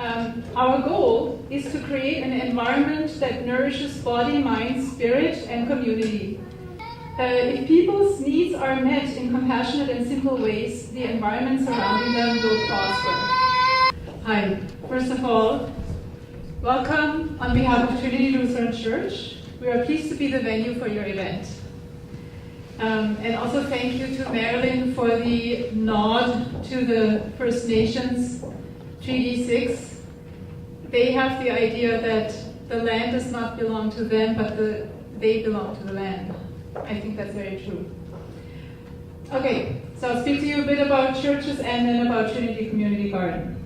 Our goal is to create an environment that nourishes body, mind, spirit, and community. If people's needs are met in compassionate and simple ways, the environment surrounding them will prosper. Hi, first of all, welcome on behalf of Trinity Lutheran Church. We are pleased to be the venue for your event. And also thank you to Marilyn for the nod to the First Nations Treaty 6. They have the idea that the land does not belong to them, but they belong to the land. I think that's very true. Okay, so I'll speak to you a bit about churches and then about Trinity Community Garden.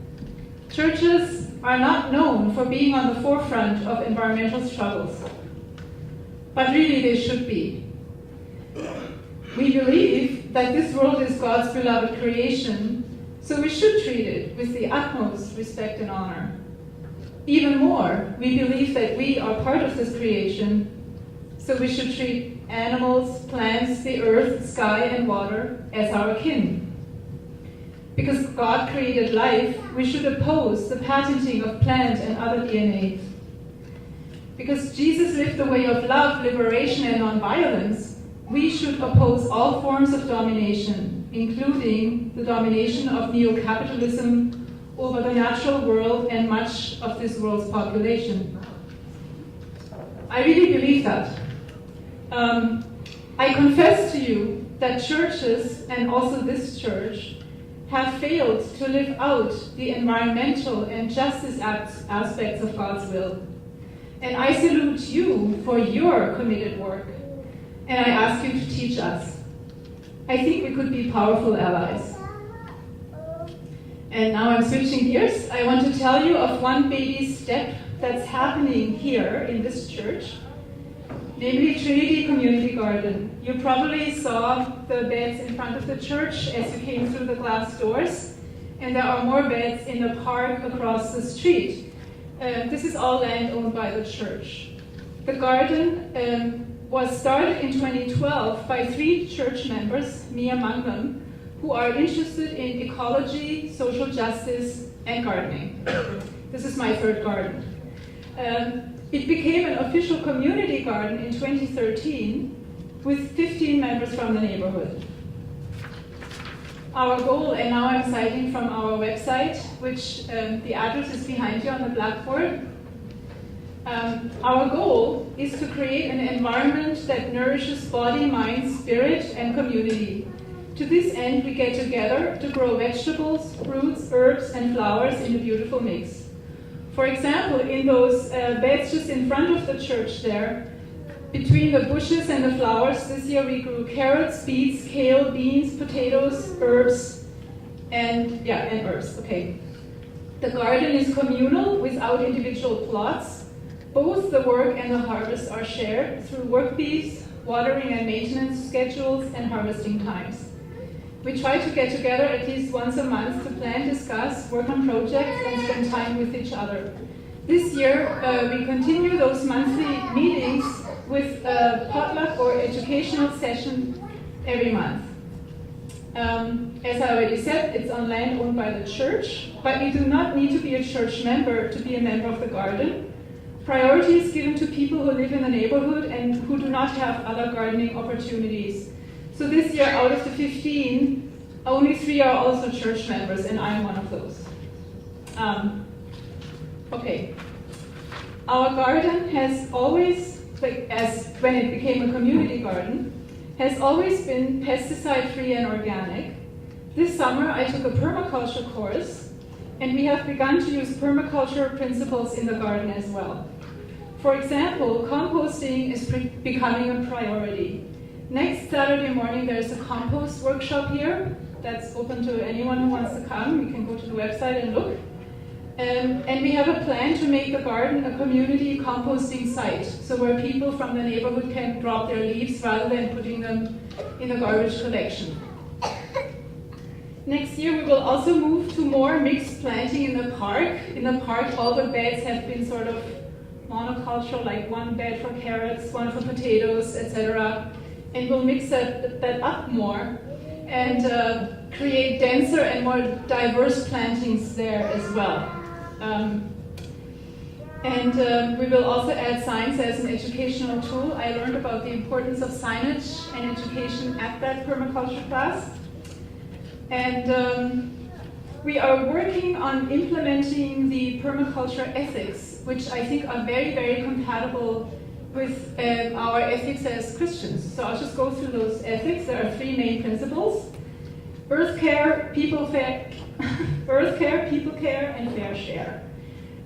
Churches are not known for being on the forefront of environmental struggles, but really they should be. We believe that this world is God's beloved creation, so we should treat it with the utmost respect and honor. Even more, we believe that we are part of this creation, so we should treat animals, plants, the earth, sky, and water as our kin. Because God created life, we should oppose the patenting of plant and other DNA. Because Jesus lived a way of love, liberation, and nonviolence, we should oppose all forms of domination, including the domination of neo-capitalism over the natural world and much of this world's population. I really believe that. I confess to you that churches, and also this church, have failed to live out the environmental and justice aspects of God's will. And I salute you for your committed work, and I ask you to teach us. I think we could be powerful allies. And now I'm switching gears. I want to tell you of one baby step that's happening here in this church, namely Trinity Community Garden. You probably saw the beds in front of the church as you came through the glass doors, and there are more beds in the park across the street. This is all land owned by the church. The garden was started in 2012 by 3 church members, me among them, who are interested in ecology, social justice, and gardening. This is my 3rd garden. It became an official community garden in 2013 with 15 members from the neighborhood. Our goal, and now I'm citing from our website, which the address is behind you on the blackboard. Our goal is to create an environment that nourishes body, mind, spirit, and community. To this end, we get together to grow vegetables, fruits, herbs, and flowers in a beautiful mix. For example, in those beds just in front of the church there, between the bushes and the flowers, this year we grew carrots, beets, kale, beans, potatoes, herbs, and herbs, okay. The garden is communal without individual plots. Both the work and the harvest are shared through work bees, watering and maintenance schedules, and harvesting times. We try to get together at least once a month to plan, discuss, work on projects, and spend time with each other. This year, we continue those monthly meetings with a potluck or educational session every month. As I already said, it's on land owned by the church, but you do not need to be a church member to be a member of the garden. Priority is given to people who live in the neighborhood and who do not have other gardening opportunities. So this year, out of the 15, only 3 are also church members, and I'm one of those. Okay. Our garden has always, when it became a community garden, has always been pesticide-free and organic. This summer, I took a permaculture course, and we have begun to use permaculture principles in the garden as well. For example, composting is becoming a priority. Next Saturday morning, there's a compost workshop here that's open to anyone who wants to come. You can go to the website and look. And we have a plan to make the garden a community composting site, so where people from the neighborhood can drop their leaves rather than putting them in the garbage collection. Next year, we will also move to more mixed planting in the park. In the park, all the beds have been sort of monocultural, like one bed for carrots, one for potatoes, etc. And we'll mix that up more and create denser and more diverse plantings there as well. We will also add science as an educational tool. I learned about the importance of signage and education at that permaculture class. And we are working on implementing the permaculture ethics, which I think are very, very compatible with our ethics as Christians. So I'll just go through those ethics. There are 3 main principles: earth care, people care, and fair share.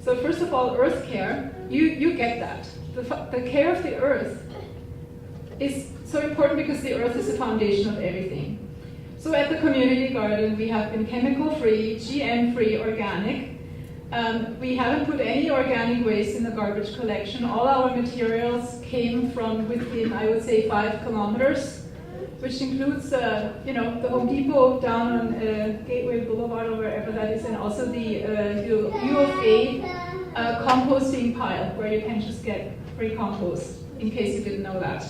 So first of all, earth care, you get that. The care of the earth is so important because the earth is the foundation of everything. So at the community garden, we have been chemical-free, GM-free, organic. We haven't put any organic waste in the garbage collection. All our materials came from within, I would say, 5 kilometers, which includes, the Home Depot down on Gateway Boulevard or wherever that is, and also the U of A composting pile, where you can just get free compost, in case you didn't know that.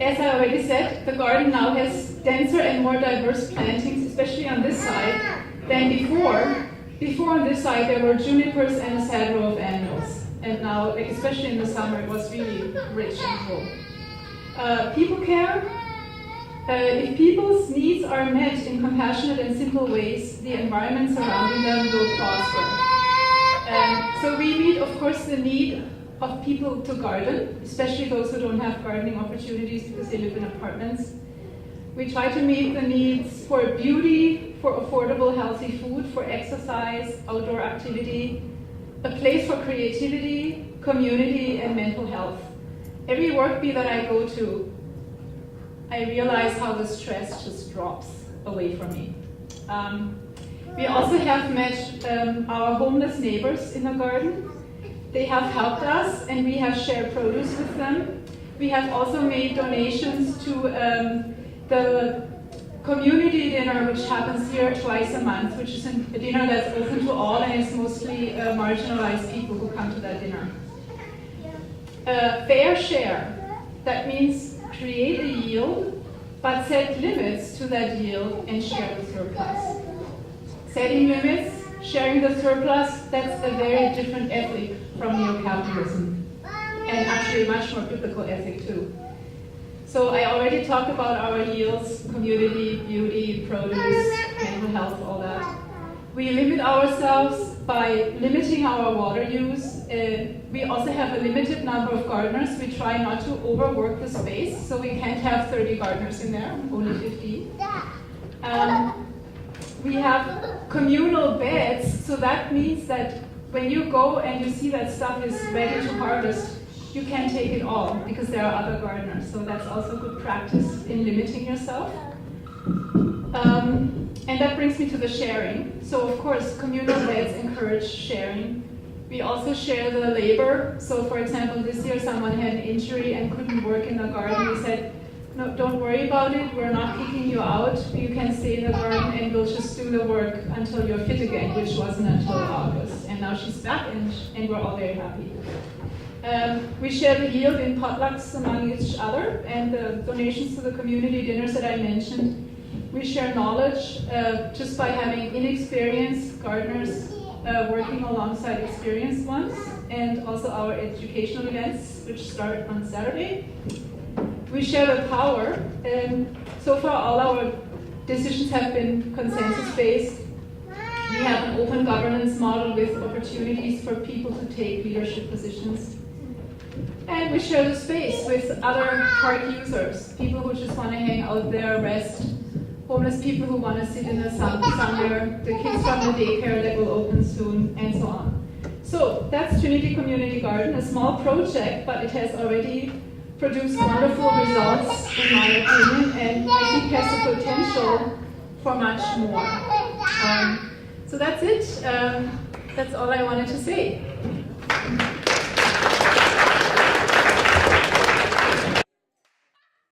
As I already said, the garden now has denser and more diverse plantings, especially on this side, than before. Before on this side there were junipers and a sad row of annuals. And now, especially in the summer, it was really rich and full. People care. If people's needs are met in compassionate and simple ways, the environment surrounding them will prosper. So we meet, of course, the need of people to garden, especially those who don't have gardening opportunities because they live in apartments. We try to meet the needs for beauty, for affordable, healthy food, for exercise, outdoor activity, a place for creativity, community, and mental health. Every work bee that I go to, I realize how the stress just drops away from me. We also have met our homeless neighbors in the garden. They have helped us, and we have shared produce with them. We have also made donations to the community dinner, which happens here twice a month, which is a dinner that's open to all, and it's mostly marginalized people who come to that dinner. Fair share, that means create a yield, but set limits to that yield and share the surplus. Setting limits, sharing the surplus, that's a very different ethic from neo-capitalism, and actually a much more biblical ethic too. So I already talked about our yields, community, beauty, produce, mental health, all that. We limit ourselves by limiting our water use. We also have a limited number of gardeners. We try not to overwork the space, so we can't have 30 gardeners in there, only 15. We have communal beds, so that means that when you go and you see that stuff is ready to harvest, you can't take it all because there are other gardeners. So that's also good practice in limiting yourself. And that brings me to the sharing. So of course, communal beds encourage sharing. We also share the labor. So for example, this year someone had an injury and couldn't work in the garden. We said, no, don't worry about it. We're not kicking you out. You can stay in the garden and we'll just do the work until you're fit again, which wasn't until August. And now she's back and we're all very happy. We share the yield in potlucks among each other, and the donations to the community dinners that I mentioned. We share knowledge just by having inexperienced gardeners working alongside experienced ones, and also our educational events, which start on Saturday. We share the power, and so far all our decisions have been consensus-based. We have an open governance model with opportunities for people to take leadership positions. And we share the space with other park users, people who just want to hang out there, rest, homeless people who want to sit in the sun somewhere, the kids from the daycare that will open soon, and so on. So that's Trinity Community Garden, a small project, but it has already produced wonderful results, in my opinion, and I think has the potential for much more. So that's it. That's all I wanted to say.